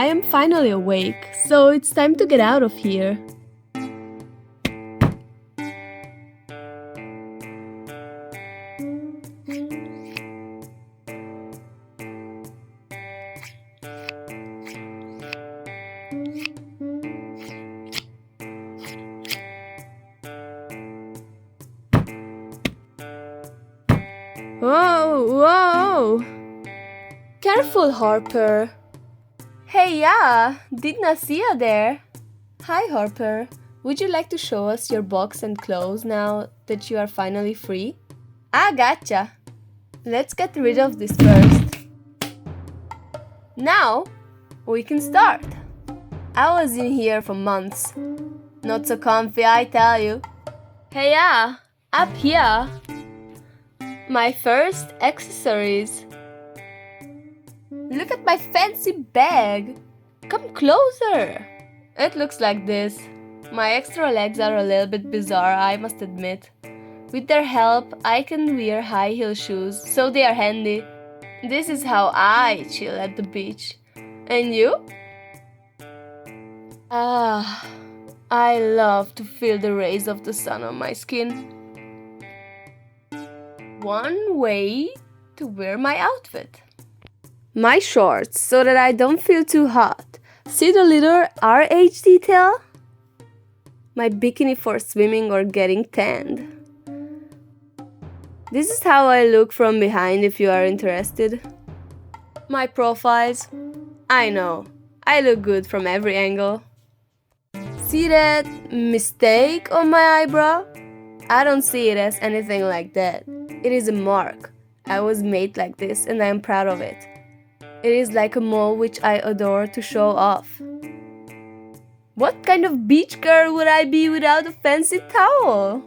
I am finally awake, so it's time to get out of here. Whoa, whoa! Careful, Harper! Heyah! Did not see you there! Hi, Harper. Would you like to show us your box and clothes now that you are finally free? I gotcha! Let's get rid of this first. Now, we can start. I was in here for months. Not so comfy, I tell you. Heyah! Up here! My first accessories. Look at my fancy bag. Come closer. It looks like this. My extra legs are a little bit bizarre, I must admit. With their help, I can wear high heel shoes, so they are handy. This is how I chill at the beach. And you? I love to feel the rays of the sun on my skin. One way to wear my outfit. My shorts, so that I don't feel too hot. See the little RH detail? My bikini for swimming or getting tanned. This is how I look from behind if you are interested. My profiles. I know, I look good from every angle. See that mistake on my eyebrow? I don't see it as anything like that. It is a mark. I was made like this and I am proud of it. It is like a mole which I adore to show off. What kind of beach girl would I be without a fancy towel?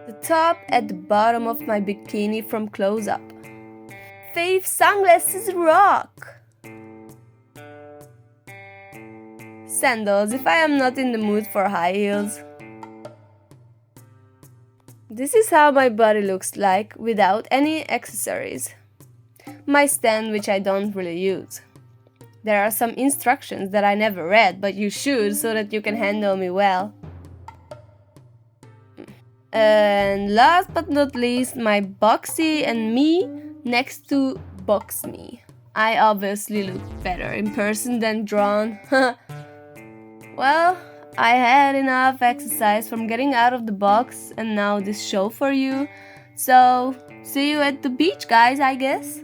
The top at the bottom of my bikini from close up. Fave sunglasses rock! Sandals if I am not in the mood for high heels. This is how my body looks like without any accessories. My stand, which I don't really use. There are some instructions that I never read, but you should so that you can handle me well. And last but not least, my boxy and me next to box me. I obviously look better in person than drawn. Well, I had enough exercise from getting out of the box and now this show for you. So, see you at the beach, guys, I guess.